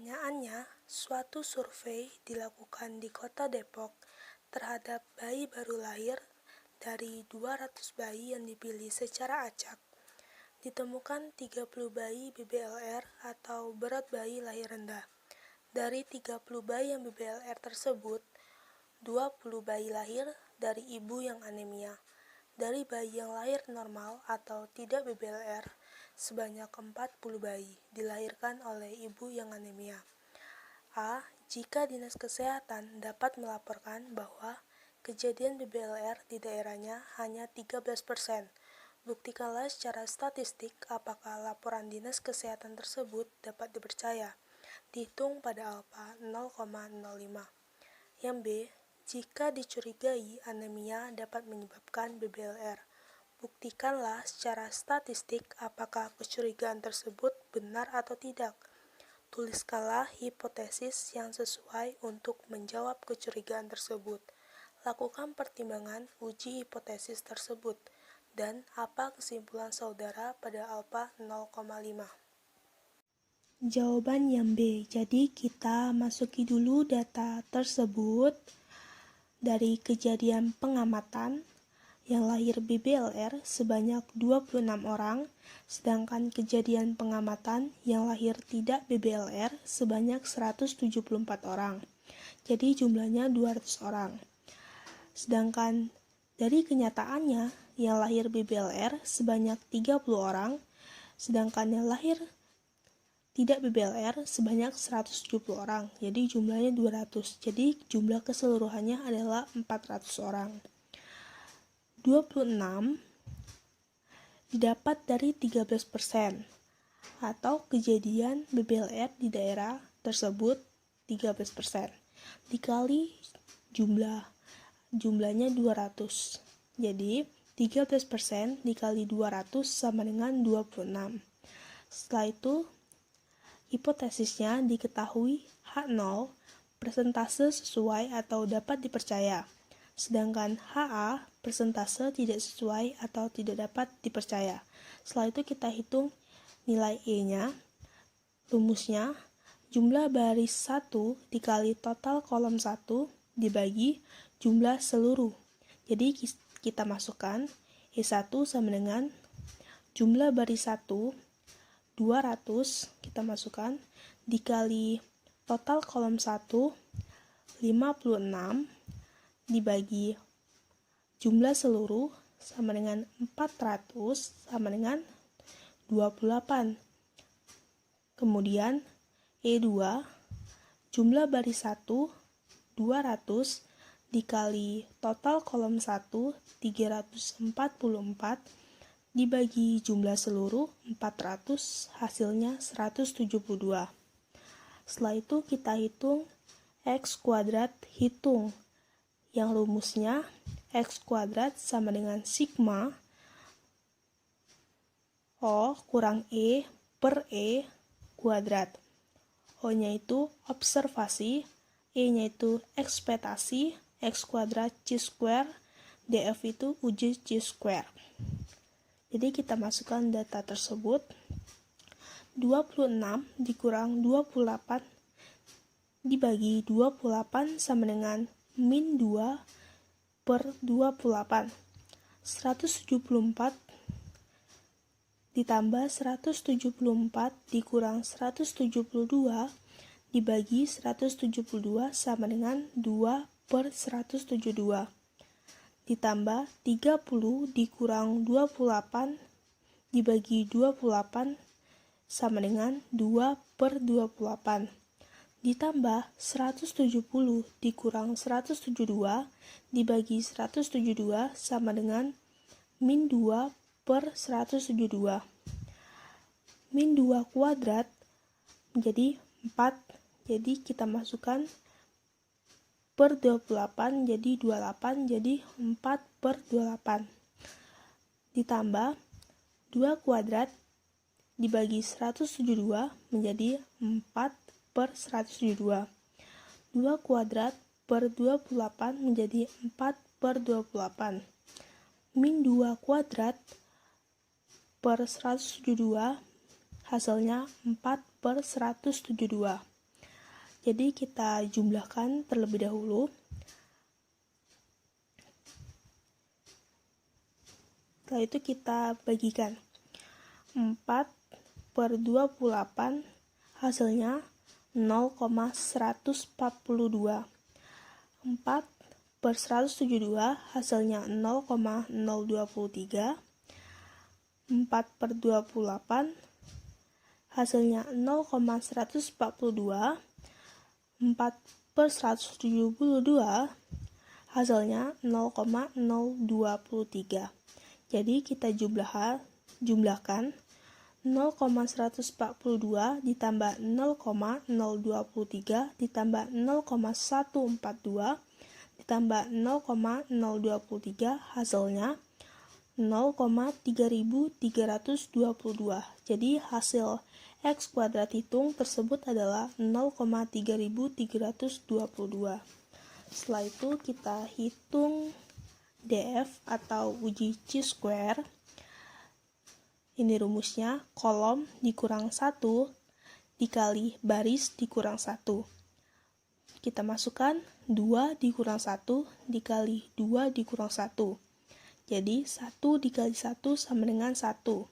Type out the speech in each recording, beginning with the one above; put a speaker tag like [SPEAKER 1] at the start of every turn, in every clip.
[SPEAKER 1] Pertanyaannya, suatu survei dilakukan di Kota Depok terhadap bayi baru lahir. Dari 200 bayi yang dipilih secara acak, ditemukan 30 bayi BBLR atau berat bayi lahir rendah. Dari 30 bayi yang BBLR tersebut, 20 bayi lahir dari ibu yang anemia. Dari bayi yang lahir normal atau tidak BBLR, sebanyak 40 bayi dilahirkan oleh ibu yang anemia. A. Jika Dinas Kesehatan dapat melaporkan bahwa kejadian BBLR di daerahnya hanya 13%, buktikanlah secara statistik apakah laporan Dinas Kesehatan tersebut dapat dipercaya. Dihitung pada alfa 0,05. Yang B. Jika dicurigai anemia dapat menyebabkan BBLR, buktikanlah secara statistik apakah kecurigaan tersebut benar atau tidak. Tuliskanlah hipotesis yang sesuai untuk menjawab kecurigaan tersebut. Lakukan pertimbangan uji hipotesis tersebut, dan apa kesimpulan saudara pada alfa 0,5.
[SPEAKER 2] Jawaban yang B. Jadi kita masuki dulu data tersebut. Dari kejadian pengamatan, yang lahir BBLR sebanyak 26 orang, sedangkan kejadian pengamatan yang lahir tidak BBLR sebanyak 174 orang. Jadi jumlahnya 200 orang. Sedangkan dari kenyataannya, yang lahir BBLR sebanyak 30 orang, sedangkan yang lahir tidak BBLR sebanyak 170 orang, jadi jumlahnya 200. Jadi jumlah keseluruhannya adalah 400 orang. 26 didapat dari 13%, atau kejadian BBLR di daerah tersebut 13%, dikali jumlahnya 200. Jadi 13% dikali 200 sama dengan 26. Setelah itu hipotesisnya diketahui H0, persentase sesuai atau dapat dipercaya. Sedangkan HA, persentase tidak sesuai atau tidak dapat dipercaya. Setelah itu kita hitung nilai E-nya. Rumusnya, jumlah baris 1 dikali total kolom 1 dibagi jumlah seluruh. Jadi kita masukkan E1 sama dengan jumlah baris 1 200 kita masukkan dikali total kolom 1 56 dibagi jumlah seluruh sama dengan 400 sama dengan 28. Kemudian E2 jumlah baris 1 200 dikali total kolom 1 344 dibagi jumlah seluruh 400, hasilnya 172. Setelah itu kita hitung X kuadrat, hitung yang rumusnya X kuadrat sama dengan sigma O kurang E per E kuadrat. O-nya itu observasi, E-nya itu ekspektasi, X kuadrat C square, DF itu uji C square. Jadi kita masukkan data tersebut. 26 dikurang 28 dibagi 28 sama dengan min 2 per 28. 174 ditambah 174 dikurang 172 dibagi 172 sama dengan 2 per 172. Ditambah 30 dikurang 28 dibagi 28 sama dengan 2 per 28. Ditambah 170 dikurang 172 dibagi 172 sama dengan min 2 per 172. Min 2 kuadrat menjadi 4, jadi kita masukkan per 28 jadi 28, jadi 4 per 28. Ditambah 2 kuadrat dibagi 172 menjadi 4 per 172. 2 kuadrat per 28 menjadi 4 per 28. Min 2 kuadrat per 172 hasilnya 4 per 172. Jadi kita jumlahkan terlebih dahulu. Setelah itu kita bagikan. 4/28 hasilnya 0,142. 4/172 hasilnya 0,023. 4/28 hasilnya 0,142. 4/172 hasilnya 0,023. Jadi kita jumlahkan 0,142 ditambah 0,023 ditambah 0,142 ditambah 0,023 hasilnya 0,3322. Jadi hasil X kuadrat hitung tersebut adalah 0,3322. Setelah itu kita hitung DF atau uji chi-square. Ini rumusnya, kolom dikurang 1 dikali baris dikurang 1. Kita masukkan 2 dikurang 1 dikali 2 dikurang 1. Jadi 1 dikali 1 sama dengan 1.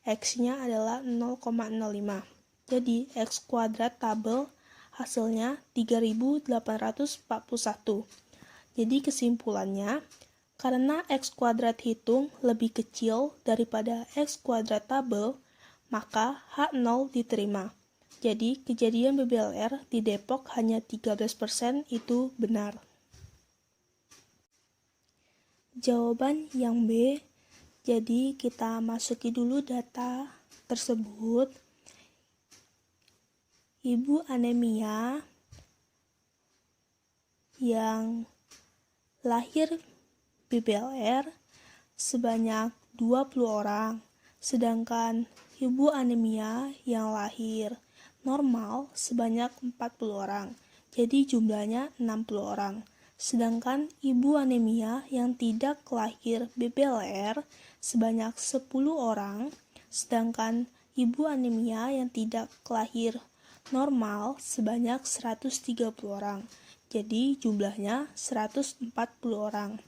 [SPEAKER 2] X-nya adalah 0,05. Jadi X kuadrat tabel hasilnya 3841. Jadi kesimpulannya, karena X kuadrat hitung lebih kecil daripada X kuadrat tabel, maka H0 diterima. Jadi kejadian BBLR di Depok hanya 13% itu benar. Jawaban yang B, jadi kita masuki dulu data tersebut. Ibu anemia yang lahir BBLR sebanyak 20 orang, sedangkan ibu anemia yang lahir normal sebanyak 40 orang, jadi jumlahnya 60 orang. Sedangkan ibu anemia yang tidak lahir BBLR sebanyak 10 orang, sedangkan ibu anemia yang tidak lahir normal sebanyak 130 orang, jadi jumlahnya 140 orang.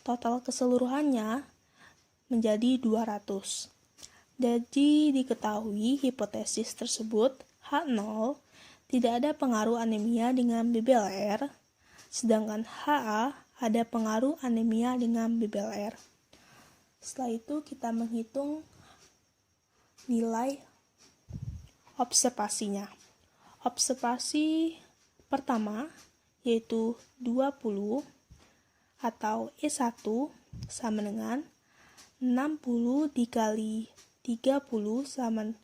[SPEAKER 2] Total keseluruhannya menjadi 200. Jadi diketahui hipotesis tersebut H0 tidak ada pengaruh anemia dengan BBLR, sedangkan HA ada pengaruh anemia dengan BBLR. Setelah itu kita menghitung nilai observasinya. Observasi pertama yaitu 20 atau E1 sama dengan 60 dikali 30 sama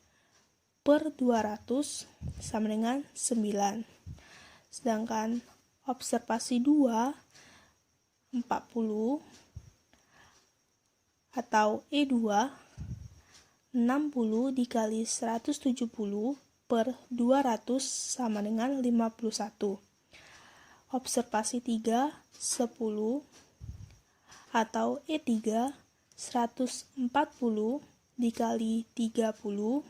[SPEAKER 2] per 200 sama dengan 9. Sedangkan observasi 2, 40 atau E2, 60 dikali 170 per 200 sama dengan 51. Observasi 3, 10 atau E3, 140 dikali 30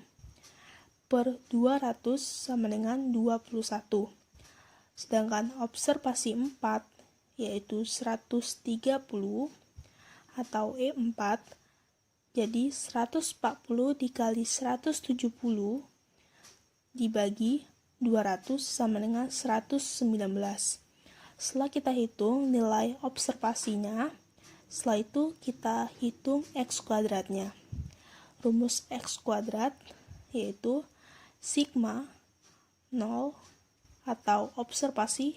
[SPEAKER 2] per 200 sama dengan 21. Sedangkan observasi 4 yaitu 130 atau E4, jadi 140 dikali 170 dibagi 200 sama dengan 119. Setelah kita hitung nilai observasinya, setelah itu kita hitung X kuadratnya. Rumus X kuadrat yaitu sigma 0 atau observasi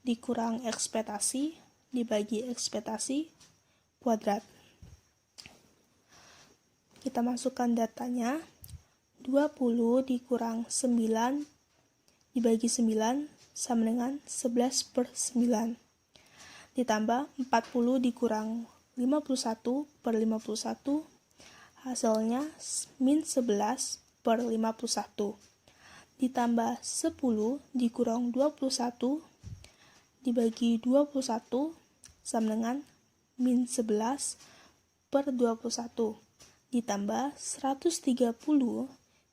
[SPEAKER 2] dikurang ekspektasi dibagi ekspektasi kuadrat. Kita masukkan datanya, 20 dikurang 9 dibagi 9 sama dengan 11/9. Ditambah 40 dikurang 51 per 51, hasilnya min 11/51. Ditambah 10 dikurang 21 dibagi 21 sama dengan min 11/21. Ditambah 130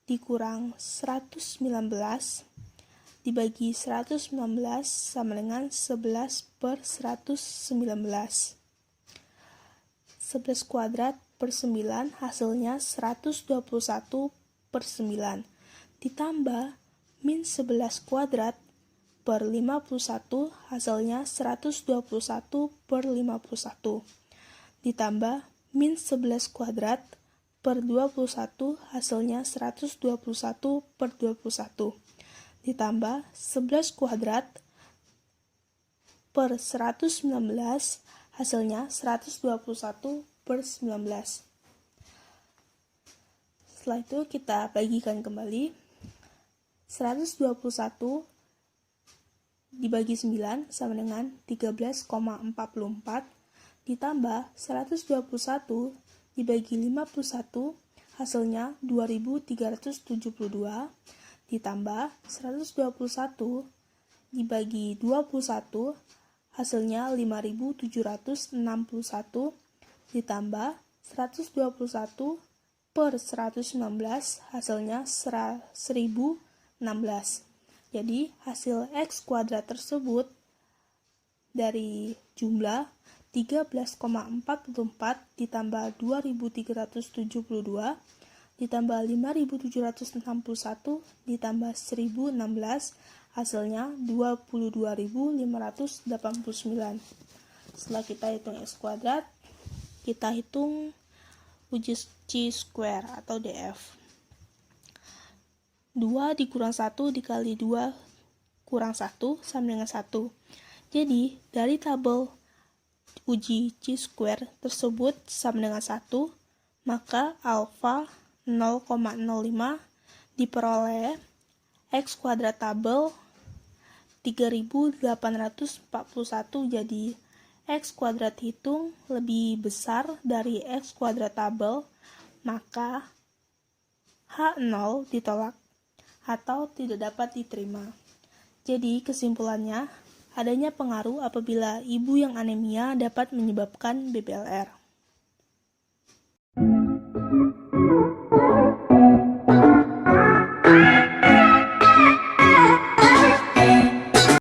[SPEAKER 2] dikurang 119 dibagi 119 sama dengan 11/119. 11 kuadrat per 9 hasilnya 121/9. Ditambah min 11 kuadrat per 51 hasilnya 121/51. Ditambah min 11 kuadrat per 21 hasilnya 121/21. Ditambah 11 kuadrat per 119 hasilnya 121/19. Setelah itu kita bagikan kembali. 121 dibagi 9 sama dengan 13,44 ditambah 121 dibagi 51 hasilnya 2372 ditambah 121 dibagi 21 hasilnya 5761 ditambah 121 per 119 hasilnya 1016. Jadi hasil X kuadrat tersebut dari jumlah 13,44 ditambah 2372 ditambah 5761 ditambah 1016 hasilnya 22.589. Setelah kita hitung X kuadrat, kita hitung uji C square atau DF. 2 dikurang 1 dikali 2 kurang 1 sama dengan 1. Jadi, dari tabel uji C square tersebut sama dengan 1, maka alfa 0,05 diperoleh X kuadrat tabel 3841. Jadi, X kuadrat hitung lebih besar dari X kuadrat tabel, maka H0 ditolak atau tidak dapat diterima. Jadi, kesimpulannya, adanya pengaruh apabila ibu yang anemia dapat menyebabkan BBLR.